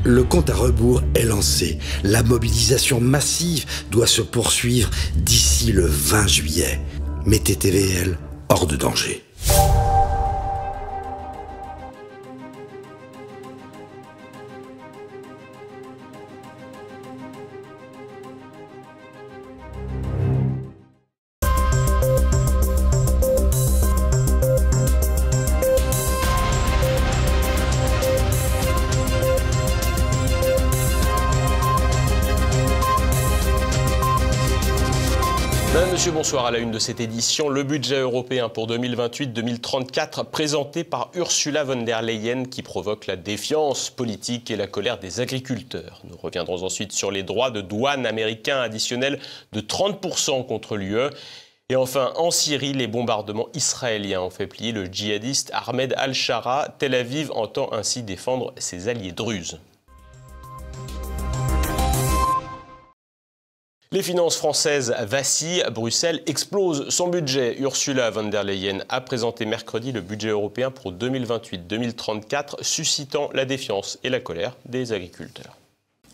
Le compte à rebours est lancé. La mobilisation massive doit se poursuivre d'ici le 20 juillet. Mettez TVL hors de danger. Madame, Monsieur, bonsoir. À la une de cette édition, le budget européen pour 2028-2034 présenté par Ursula von der Leyen qui provoque la défiance politique et la colère des agriculteurs. Nous reviendrons ensuite sur les droits de douane américains additionnels de 30% contre l'UE. Et enfin, en Syrie, les bombardements israéliens ont fait plier le djihadiste Ahmed al-Shara. Tel Aviv entend ainsi défendre ses alliés druzes. Les finances françaises vacillent, Bruxelles explose son budget. Ursula von der Leyen a présenté mercredi le budget européen pour 2028-2034, suscitant la défiance et la colère des agriculteurs.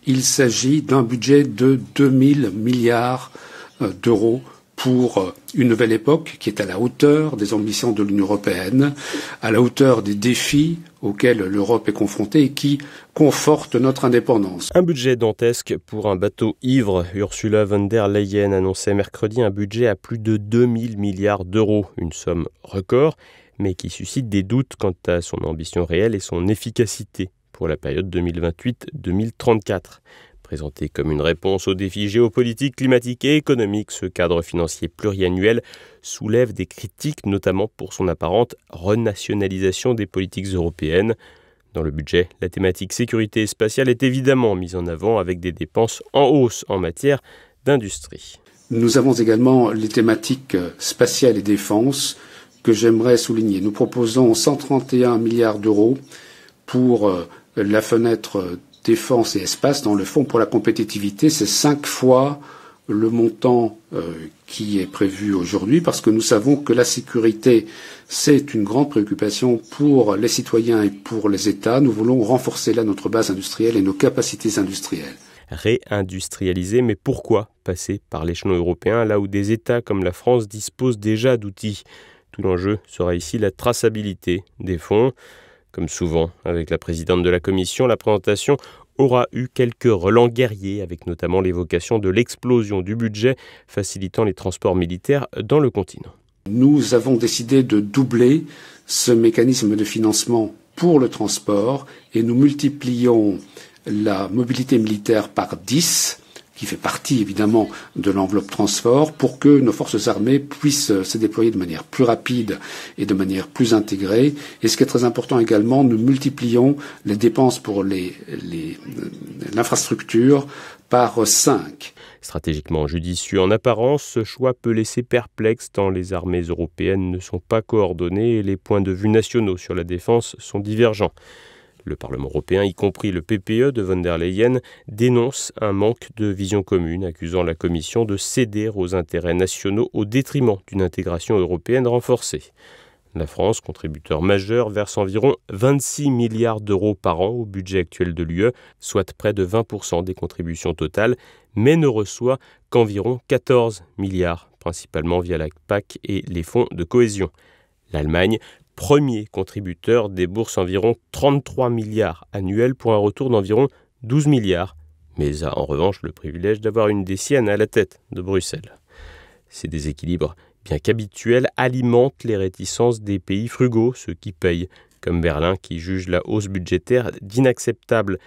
Il s'agit d'un budget de 2000 milliards d'euros pour une nouvelle époque qui est à la hauteur des ambitions de l'Union européenne, à la hauteur des défis auxquels l'Europe est confrontée et qui conforte notre indépendance. Un budget dantesque pour un bateau ivre. Ursula von der Leyen annonçait mercredi un budget à plus de 2000 milliards d'euros, une somme record, mais qui suscite des doutes quant à son ambition réelle et son efficacité pour la période 2028-2034. Présenté comme une réponse aux défis géopolitiques, climatiques et économiques, ce cadre financier pluriannuel soulève des critiques, notamment pour son apparente renationalisation des politiques européennes. Dans le budget, la thématique sécurité spatiale est évidemment mise en avant avec des dépenses en hausse en matière d'industrie. Nous avons également les thématiques spatiales et défense que j'aimerais souligner. Nous proposons 131 milliards d'euros pour la fenêtre défense et espace dans le fonds pour la compétitivité. C'est 5 fois le montant qui est prévu aujourd'hui parce que nous savons que la sécurité, c'est une grande préoccupation pour les citoyens et pour les États. Nous voulons renforcer là notre base industrielle et nos capacités industrielles. Réindustrialiser, mais pourquoi passer par l'échelon européen là où des États comme la France disposent déjà d'outils? Tout l'enjeu sera ici la traçabilité des fonds. Comme souvent avec la présidente de la Commission, la présentation aura eu quelques relents guerriers, avec notamment l'évocation de l'explosion du budget facilitant les transports militaires dans le continent. Nous avons décidé de doubler ce mécanisme de financement pour le transport et nous multiplions la mobilité militaire par 10, qui fait partie évidemment de l'enveloppe transport, pour que nos forces armées puissent se déployer de manière plus rapide et de manière plus intégrée. Et ce qui est très important également, nous multiplions les dépenses pour l'infrastructure par 5. Stratégiquement judicieux en apparence, ce choix peut laisser perplexe tant les armées européennes ne sont pas coordonnées et les points de vue nationaux sur la défense sont divergents. Le Parlement européen, y compris le PPE de von der Leyen, dénonce un manque de vision commune, accusant la Commission de céder aux intérêts nationaux au détriment d'une intégration européenne renforcée. La France, contributeur majeur, verse environ 26 milliards d'euros par an au budget actuel de l'UE, soit près de 20% des contributions totales, mais ne reçoit qu'environ 14 milliards, principalement via la PAC et les fonds de cohésion. L'Allemagne, premier contributeur, débourse environ 33 milliards annuels pour un retour d'environ 12 milliards, mais a en revanche le privilège d'avoir une des siennes à la tête de Bruxelles. Ces déséquilibres, bien qu'habituels, alimentent les réticences des pays frugaux, ceux qui payent, comme Berlin qui juge la hausse budgétaire d'inacceptable,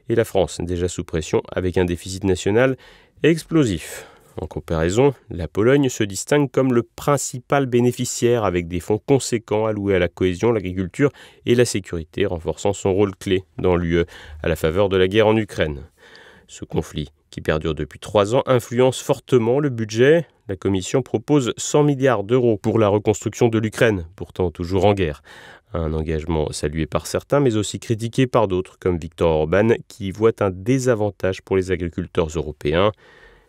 et la France déjà sous pression avec un déficit national explosif. En comparaison, la Pologne se distingue comme le principal bénéficiaire avec des fonds conséquents alloués à la cohésion, l'agriculture et la sécurité, renforçant son rôle clé dans l'UE à la faveur de la guerre en Ukraine. Ce conflit, qui perdure depuis 3 ans, influence fortement le budget. La Commission propose 100 milliards d'euros pour la reconstruction de l'Ukraine, pourtant toujours en guerre. Un engagement salué par certains, mais aussi critiqué par d'autres, comme Viktor Orban, qui voit un désavantage pour les agriculteurs européens.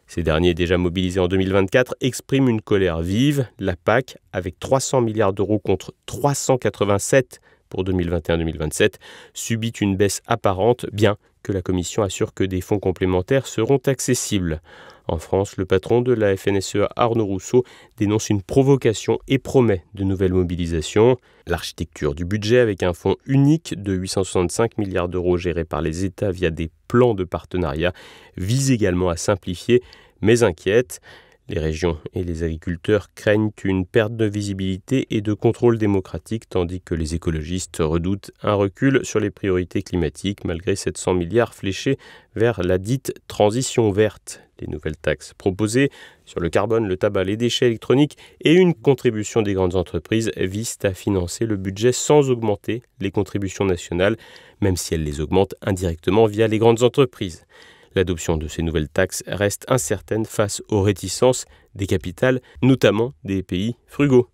Ces derniers, déjà mobilisés en 2024, expriment une colère vive. La PAC, avec 300 milliards d'euros contre 387 pour 2021-2027, subit une baisse apparente, bien que la Commission assure que des fonds complémentaires seront accessibles. En France, le patron de la FNSEA, Arnaud Rousseau, dénonce une provocation et promet de nouvelles mobilisations. L'architecture du budget, avec un fonds unique de 865 milliards d'euros géré par les États via des plans de partenariat, vise également à simplifier, mais inquiète. Les régions et les agriculteurs craignent une perte de visibilité et de contrôle démocratique, tandis que les écologistes redoutent un recul sur les priorités climatiques, malgré 700 milliards fléchés vers la dite transition verte. Les nouvelles taxes proposées sur le carbone, le tabac, les déchets électroniques et une contribution des grandes entreprises visent à financer le budget sans augmenter les contributions nationales, même si elles les augmentent indirectement via les grandes entreprises. L'adoption de ces nouvelles taxes reste incertaine face aux réticences des capitales, notamment des pays frugaux.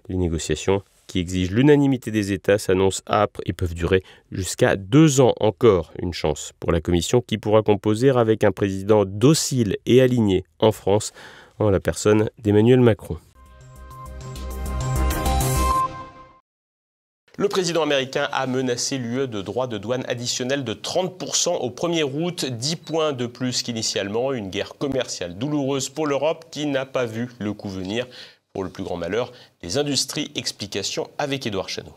Les négociations qui exigent l'unanimité des États s'annoncent âpres et peuvent durer jusqu'à 2 ans encore. Une chance pour la Commission qui pourra composer avec un président docile et aligné en France, en la personne d'Emmanuel Macron. Le président américain a menacé l'UE de droits de douane additionnels de 30% au 1er août, 10 points de plus qu'initialement. Une guerre commerciale douloureuse pour l'Europe qui n'a pas vu le coup venir, pour le plus grand malheur des industries. Explication avec Édouard Chenot.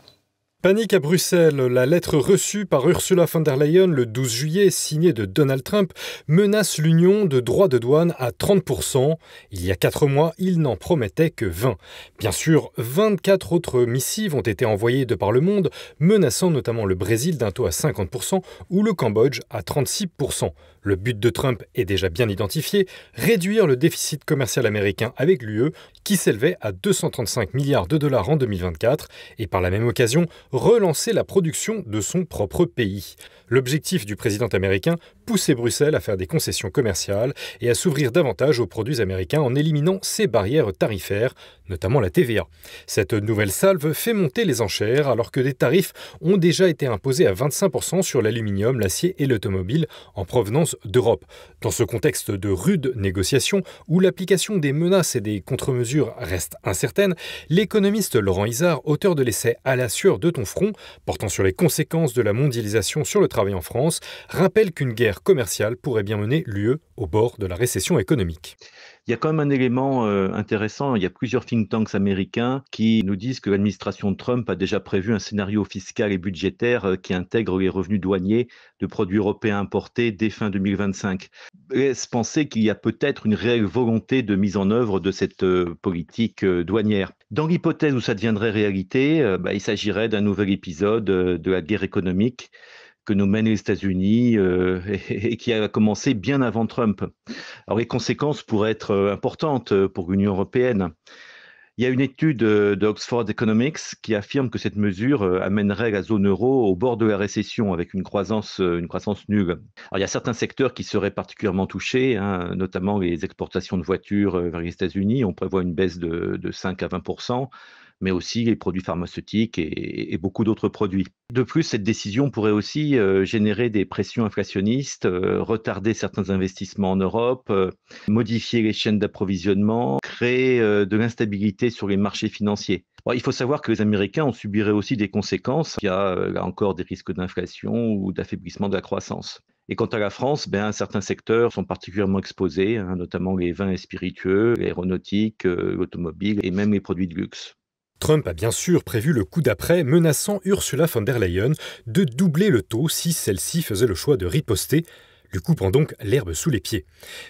Panique à Bruxelles. La lettre reçue par Ursula von der Leyen le 12 juillet, signée de Donald Trump, menace l'Union de droits de douane à 30%. Il y a 4 mois, il n'en promettait que 20. Bien sûr, 24 autres missives ont été envoyées de par le monde, menaçant notamment le Brésil d'un taux à 50% ou le Cambodge à 36%. Le but de Trump est déjà bien identifié, réduire le déficit commercial américain avec l'UE, qui s'élevait à 235 milliards de dollars en 2024, et par la même occasion, relancer la production de son propre pays. L'objectif du président américain, pousser Bruxelles à faire des concessions commerciales et à s'ouvrir davantage aux produits américains en éliminant ses barrières tarifaires, notamment la TVA. Cette nouvelle salve fait monter les enchères alors que des tarifs ont déjà été imposés à 25% sur l'aluminium, l'acier et l'automobile en provenance d'Europe. Dans ce contexte de rudes négociations où l'application des menaces et des contre-mesures reste incertaine, l'économiste Laurent Izard, auteur de l'essai « À la sueur de ton front » portant sur les conséquences de la mondialisation sur le travail en France, rappelle qu'une guerre commerciale pourrait bien mener l'UE au bord de la récession économique. Il y a quand même un élément intéressant. Il y a plusieurs think tanks américains qui nous disent que l'administration de Trump a déjà prévu un scénario fiscal et budgétaire qui intègre les revenus douaniers de produits européens importés dès fin 2025. Laisse penser qu'il y a peut-être une réelle volonté de mise en œuvre de cette politique douanière. Dans l'hypothèse où ça deviendrait réalité, il s'agirait d'un nouvel épisode de la guerre économique que nous mènent les États-Unis et qui a commencé bien avant Trump. Alors les conséquences pourraient être importantes pour l'Union européenne. Il y a une étude d'Oxford Economics qui affirme que cette mesure amènerait la zone euro au bord de la récession avec une croissance nulle. Alors il y a certains secteurs qui seraient particulièrement touchés, notamment les exportations de voitures vers les États-Unis. On prévoit une baisse de 5 à 20%. Mais aussi les produits pharmaceutiques et beaucoup d'autres produits. De plus, cette décision pourrait aussi générer des pressions inflationnistes, retarder certains investissements en Europe, modifier les chaînes d'approvisionnement, créer de l'instabilité sur les marchés financiers. Bon, il faut savoir que les Américains en subiraient aussi des conséquences. Il y a là encore des risques d'inflation ou d'affaiblissement de la croissance. Et quant à la France, certains secteurs sont particulièrement exposés, notamment les vins et spiritueux, l'aéronautique, l'automobile et même les produits de luxe. Trump a bien sûr prévu le coup d'après, menaçant Ursula von der Leyen de doubler le taux si celle-ci faisait le choix de riposter, lui coupant donc l'herbe sous les pieds.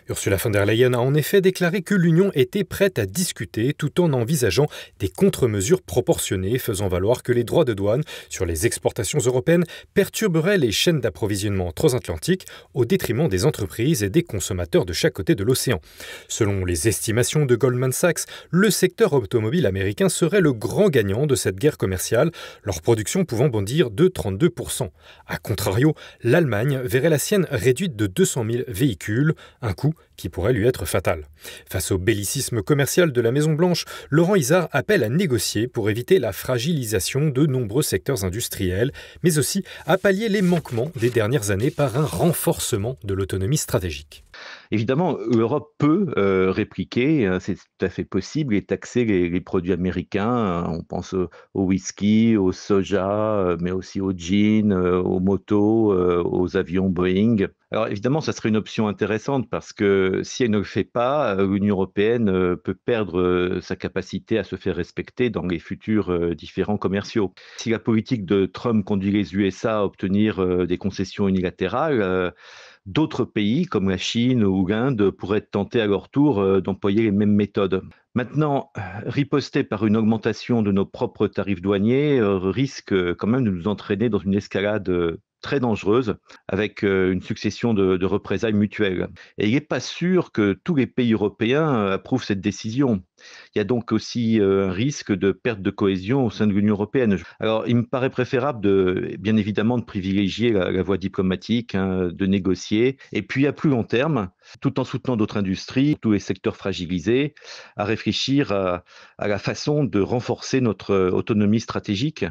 Ursula von der Leyen a en effet déclaré que l'Union était prête à discuter tout en envisageant des contre-mesures proportionnées, faisant valoir que les droits de douane sur les exportations européennes perturberaient les chaînes d'approvisionnement transatlantiques au détriment des entreprises et des consommateurs de chaque côté de l'océan. Selon les estimations de Goldman Sachs, le secteur automobile américain serait le grand gagnant de cette guerre commerciale, leur production pouvant bondir de 32%. A contrario, l'Allemagne verrait la sienne réduite de 200 000 véhicules, un coût qui pourrait lui être fatal. Face au bellicisme commercial de la Maison-Blanche, Laurent Izard appelle à négocier pour éviter la fragilisation de nombreux secteurs industriels, mais aussi à pallier les manquements des dernières années par un renforcement de l'autonomie stratégique. Évidemment, l'Europe peut répliquer, c'est tout à fait possible, et taxer les produits américains. On pense au whisky, au soja, mais aussi au gin, aux motos, aux avions Boeing. Alors évidemment, ça serait une option intéressante parce que si elle ne le fait pas, l'Union européenne peut perdre sa capacité à se faire respecter dans les futurs différends commerciaux. Si la politique de Trump conduit les USA à obtenir des concessions unilatérales, d'autres pays comme la Chine ou l'Inde pourraient être tentés à leur tour d'employer les mêmes méthodes. Maintenant, riposter par une augmentation de nos propres tarifs douaniers risque quand même de nous entraîner dans une escalade très dangereuse avec une succession de représailles mutuelles. Et il n'est pas sûr que tous les pays européens approuvent cette décision. Il y a donc aussi un risque de perte de cohésion au sein de l'Union européenne. Alors, il me paraît préférable, bien évidemment, de privilégier la voie diplomatique, de négocier, et puis à plus long terme, tout en soutenant d'autres industries, tous les secteurs fragilisés, à réfléchir à la façon de renforcer notre autonomie stratégique,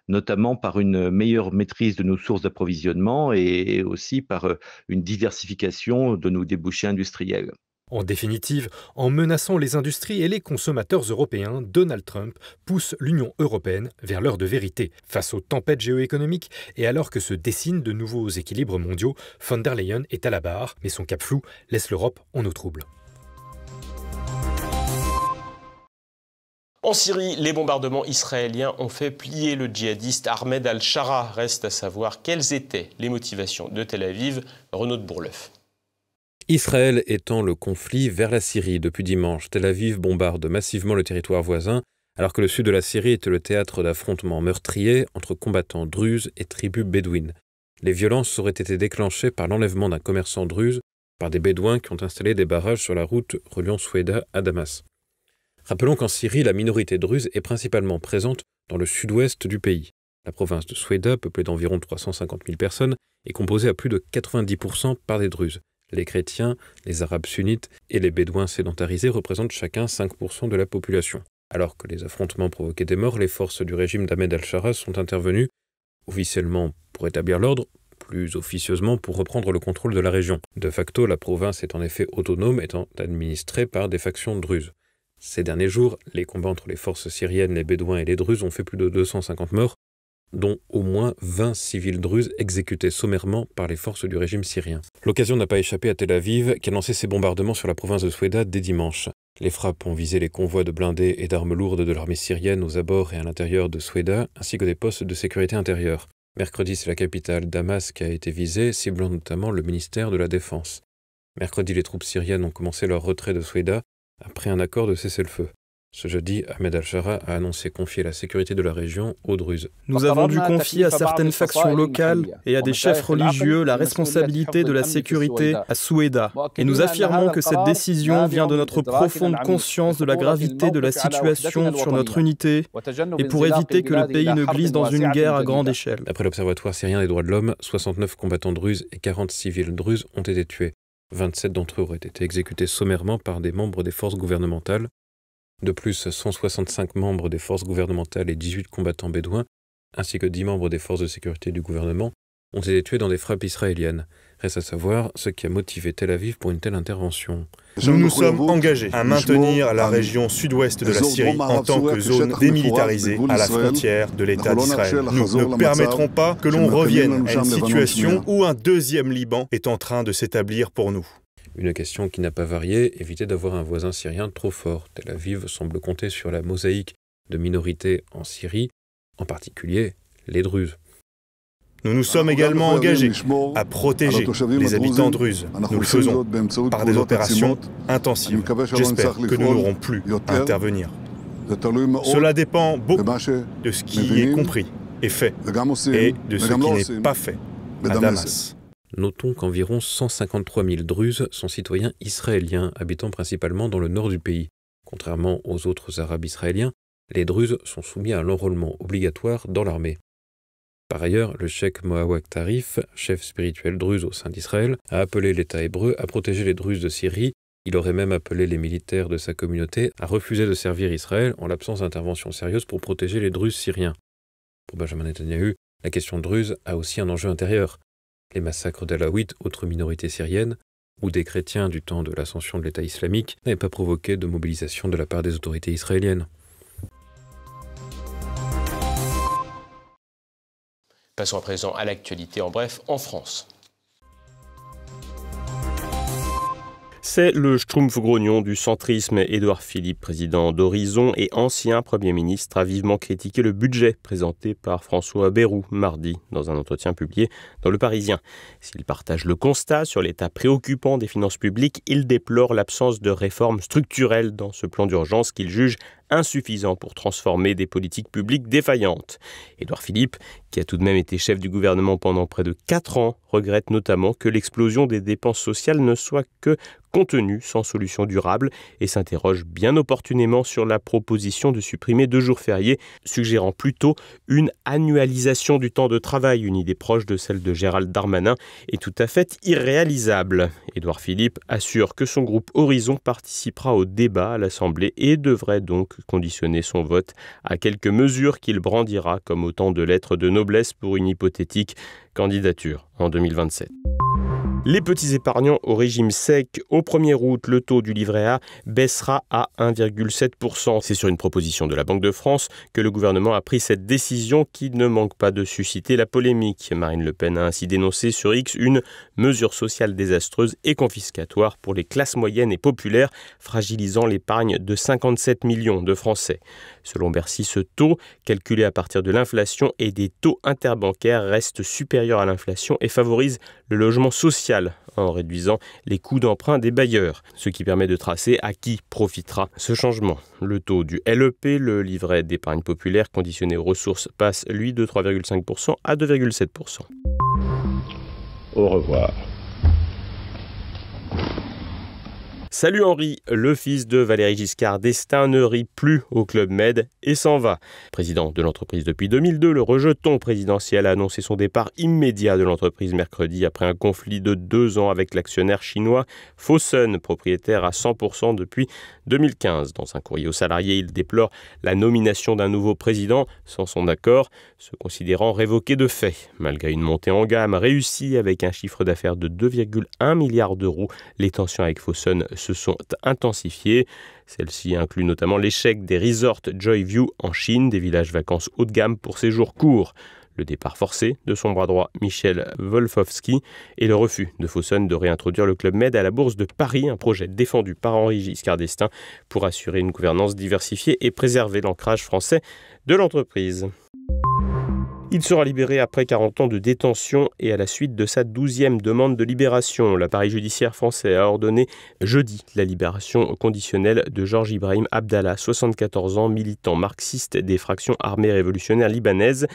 notamment par une meilleure maîtrise de nos sources d'approvisionnement et aussi par une diversification de nos débouchés industriels. En définitive, en menaçant les industries et les consommateurs européens, Donald Trump pousse l'Union européenne vers l'heure de vérité. Face aux tempêtes géoéconomiques et alors que se dessinent de nouveaux équilibres mondiaux, von der Leyen est à la barre, mais son cap flou laisse l'Europe en eau trouble. En Syrie, les bombardements israéliens ont fait plier le djihadiste Ahmed al-Shara. Reste à savoir quelles étaient les motivations de Tel Aviv. Renaud de Bourleuf. Israël étend le conflit vers la Syrie. Depuis dimanche, Tel Aviv bombarde massivement le territoire voisin, alors que le sud de la Syrie est le théâtre d'affrontements meurtriers entre combattants druzes et tribus bédouines. Les violences auraient été déclenchées par l'enlèvement d'un commerçant druze par des bédouins qui ont installé des barrages sur la route reliant Soueida à Damas. Rappelons qu'en Syrie, la minorité druze est principalement présente dans le sud-ouest du pays. La province de Soueida, peuplée d'environ 350 000 personnes, est composée à plus de 90% par des druzes. Les chrétiens, les arabes sunnites et les bédouins sédentarisés représentent chacun 5% de la population. Alors que les affrontements provoquaient des morts, les forces du régime d'Ahmed al-Shara sont intervenues, officiellement pour établir l'ordre, plus officieusement pour reprendre le contrôle de la région. De facto, la province est en effet autonome, étant administrée par des factions druzes. Ces derniers jours, les combats entre les forces syriennes, les bédouins et les druzes ont fait plus de 250 morts, dont au moins 20 civils druzes exécutés sommairement par les forces du régime syrien. L'occasion n'a pas échappé à Tel Aviv, qui a lancé ses bombardements sur la province de Soueida dès dimanche. Les frappes ont visé les convois de blindés et d'armes lourdes de l'armée syrienne aux abords et à l'intérieur de Soueida, ainsi que des postes de sécurité intérieure. Mercredi, c'est la capitale, Damas, qui a été visée, ciblant notamment le ministère de la Défense. Mercredi, les troupes syriennes ont commencé leur retrait de Soueida après un accord de cessez-le-feu. Ce jeudi, Ahmed al-Shara a annoncé confier la sécurité de la région aux druzes. Nous avons dû confier à certaines factions locales et à des chefs religieux la responsabilité de la sécurité à Soueida. Et nous affirmons que cette décision vient de notre profonde conscience de la gravité de la situation sur notre unité et pour éviter que le pays ne glisse dans une guerre à grande échelle. D'après l'Observatoire syrien des droits de l'homme, 69 combattants druzes et 40 civils druzes ont été tués. 27 d'entre eux auraient été exécutés sommairement par des membres des forces gouvernementales. De plus, 165 membres des forces gouvernementales et 18 combattants bédouins, ainsi que 10 membres des forces de sécurité du gouvernement, ont été tués dans des frappes israéliennes. Reste à savoir ce qui a motivé Tel Aviv pour une telle intervention. Nous nous sommes engagés à maintenir la région sud-ouest de la Syrie en tant que zone démilitarisée à la frontière de l'État d'Israël. Nous ne permettrons pas que l'on revienne à une situation où un deuxième Liban est en train de s'établir pour nous. Une question qui n'a pas varié, éviter d'avoir un voisin syrien trop fort. Tel Aviv semble compter sur la mosaïque de minorités en Syrie, en particulier les druzes. Nous nous sommes également engagés à protéger les habitants druzes. Nous le faisons par des opérations intensives. J'espère que nous n'aurons plus à intervenir. Cela dépend beaucoup de ce qui est compris et fait, et de ce qui n'est pas fait à Damas. Notons qu'environ 153 000 druzes sont citoyens israéliens, habitant principalement dans le nord du pays. Contrairement aux autres arabes israéliens, les druzes sont soumis à l'enrôlement obligatoire dans l'armée. Par ailleurs, le cheikh Moawak Tarif, chef spirituel druze au sein d'Israël, a appelé l'État hébreu à protéger les druzes de Syrie. Il aurait même appelé les militaires de sa communauté à refuser de servir Israël en l'absence d'intervention sérieuse pour protéger les druzes syriens. Pour Benjamin Netanyahu, la question druze a aussi un enjeu intérieur. Les massacres d'Alaouites, autre minorité syrienne, ou des chrétiens du temps de l'ascension de l'État islamique n'avaient pas provoqué de mobilisation de la part des autorités israéliennes. Passons à présent à l'actualité en bref en France. C'est le schtroumpf grognon du centrisme. Édouard Philippe, président d'Horizon et ancien Premier ministre, a vivement critiqué le budget présenté par François Bayrou mardi dans un entretien publié dans Le Parisien. S'il partage le constat sur l'état préoccupant des finances publiques, il déplore l'absence de réformes structurelles dans ce plan d'urgence qu'il juge insuffisant pour transformer des politiques publiques défaillantes. Édouard Philippe, qui a tout de même été chef du gouvernement pendant près de 4 ans, regrette notamment que l'explosion des dépenses sociales ne soit que contenue sans solution durable et s'interroge bien opportunément sur la proposition de supprimer 2 jours fériés, suggérant plutôt une annualisation du temps de travail, une idée proche de celle de Gérald Darmanin et tout à fait irréalisable. Édouard Philippe assure que son groupe Horizon participera au débat à l'Assemblée et devrait donc conditionner son vote à quelques mesures qu'il brandira comme autant de lettres de noblesse pour une hypothétique candidature en 2027. Les petits épargnants au régime sec, au 1er août, le taux du livret A baissera à 1,7%. C'est sur une proposition de la Banque de France que le gouvernement a pris cette décision qui ne manque pas de susciter la polémique. Marine Le Pen a ainsi dénoncé sur X une mesure sociale désastreuse et confiscatoire pour les classes moyennes et populaires, fragilisant l'épargne de 57 millions de Français. Selon Bercy, ce taux, calculé à partir de l'inflation et des taux interbancaires, reste supérieur à l'inflation et favorise le logement social en réduisant les coûts d'emprunt des bailleurs, ce qui permet de tracer à qui profitera ce changement. Le taux du LEP, le livret d'épargne populaire conditionné aux ressources, passe lui de 3,5% à 2,7%. Au revoir. Salut Henri, le fils de Valéry Giscard d'Estaing ne rit plus au Club Med et s'en va. Président de l'entreprise depuis 2002, le rejeton présidentiel a annoncé son départ immédiat de l'entreprise mercredi après un conflit de 2 ans avec l'actionnaire chinois Fosun, propriétaire à 100% depuis 2015. Dans un courrier aux salariés, il déplore la nomination d'un nouveau président sans son accord, se considérant révoqué de fait. Malgré une montée en gamme réussie avec un chiffre d'affaires de 2,1 milliards d'euros, les tensions avec Fosun se sont intensifiées. Celle-ci inclut notamment l'échec des resorts Joyview en Chine, des villages vacances haut de gamme pour séjours courts, le départ forcé de son bras droit Michel Wolfowski et le refus de Fosun de réintroduire le Club Med à la Bourse de Paris, un projet défendu par Henri Giscard d'Estaing pour assurer une gouvernance diversifiée et préserver l'ancrage français de l'entreprise. Il sera libéré après 40 ans de détention et à la suite de sa 12e demande de libération. L'appareil judiciaire français a ordonné jeudi la libération conditionnelle de Georges Ibrahim Abdallah, 74 ans, militant marxiste des fractions armées révolutionnaires libanaises.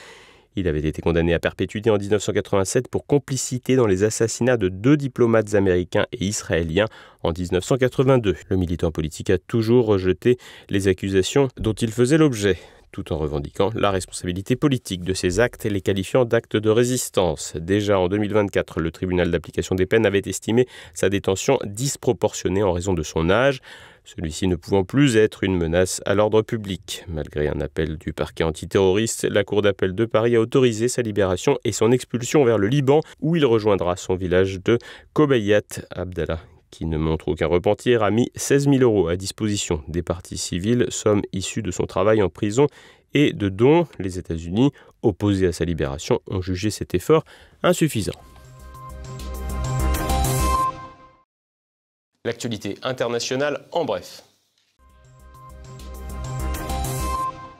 Il avait été condamné à perpétuité en 1987 pour complicité dans les assassinats de 2 diplomates américains et israéliens en 1982. Le militant politique a toujours rejeté les accusations dont il faisait l'objet, tout en revendiquant la responsabilité politique de ces actes et les qualifiant d'actes de résistance. Déjà en 2024, le tribunal d'application des peines avait estimé sa détention disproportionnée en raison de son âge, celui-ci ne pouvant plus être une menace à l'ordre public. Malgré un appel du parquet antiterroriste, la Cour d'appel de Paris a autorisé sa libération et son expulsion vers le Liban, où il rejoindra son village de Kobayat. Abdallah, qui ne montre aucun repentir, a mis 16 000 € à disposition des parties civiles, somme issue de son travail en prison et de dons. Les États-Unis, opposés à sa libération, ont jugé cet effort insuffisant. L'actualité internationale en bref.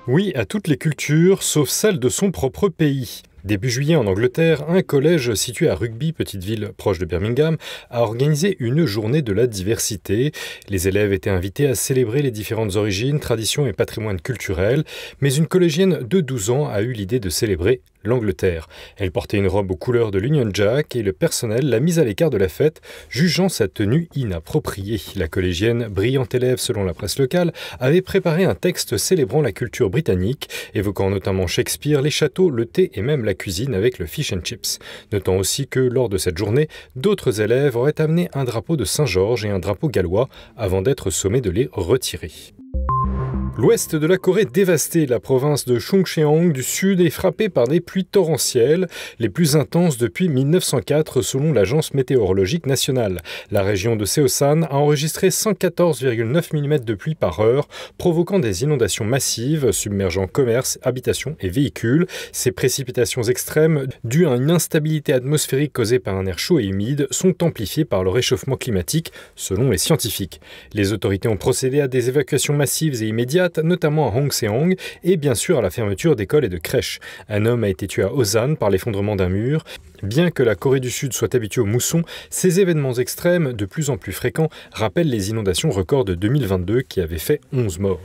Oui, à toutes les cultures, sauf celle de son propre pays. Début juillet en Angleterre, un collège situé à Rugby, petite ville proche de Birmingham, a organisé une journée de la diversité. Les élèves étaient invités à célébrer les différentes origines, traditions et patrimoines culturels, mais une collégienne de 12 ans a eu l'idée de célébrer l'Angleterre. Elle portait une robe aux couleurs de l'Union Jack et le personnel l'a mise à l'écart de la fête, jugeant sa tenue inappropriée. La collégienne, brillante élève selon la presse locale, avait préparé un texte célébrant la culture britannique, évoquant notamment Shakespeare, les châteaux, le thé et même la cuisine avec le fish and chips. Notant aussi que, lors de cette journée, d'autres élèves auraient amené un drapeau de Saint-Georges et un drapeau gallois avant d'être sommés de les retirer. L'ouest de la Corée dévasté, la province de Chungcheong du sud est frappée par des pluies torrentielles, les plus intenses depuis 1904 selon l'agence météorologique nationale. La région de Seosan a enregistré 114,9 mm de pluie par heure, provoquant des inondations massives, submergeant commerces, habitations et véhicules. Ces précipitations extrêmes, dues à une instabilité atmosphérique causée par un air chaud et humide, sont amplifiées par le réchauffement climatique, selon les scientifiques. Les autorités ont procédé à des évacuations massives et immédiates, notamment à Hongseong, et bien sûr à la fermeture d'écoles et de crèches. Un homme a été tué à Osan par l'effondrement d'un mur. Bien que la Corée du Sud soit habituée aux moussons, ces événements extrêmes, de plus en plus fréquents, rappellent les inondations records de 2022 qui avaient fait 11 morts.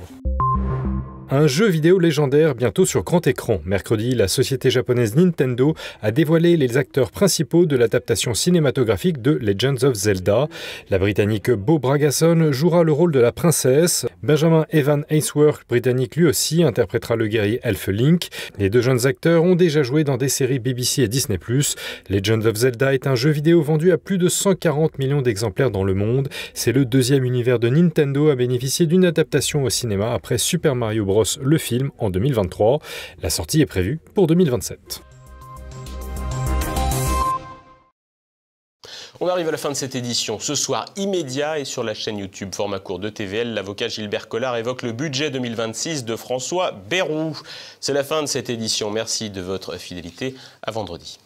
Un jeu vidéo légendaire bientôt sur grand écran. Mercredi, la société japonaise Nintendo a dévoilé les acteurs principaux de l'adaptation cinématographique de Legends of Zelda. La Britannique Bo Bragason jouera le rôle de la princesse. Benjamin Evan Ainsworth, britannique lui aussi, interprétera le guerrier elfe Link. Les deux jeunes acteurs ont déjà joué dans des séries BBC et Disney+. Legends of Zelda est un jeu vidéo vendu à plus de 140 millions d'exemplaires dans le monde. C'est le deuxième univers de Nintendo à bénéficier d'une adaptation au cinéma après Super Mario Bros. Le film en 2023. La sortie est prévue pour 2027. On arrive à la fin de cette édition. Ce soir, immédiat et sur la chaîne YouTube format court de TVL, l'avocat Gilbert Collard évoque le budget 2026 de François Bayrou. C'est la fin de cette édition. Merci de votre fidélité. À vendredi.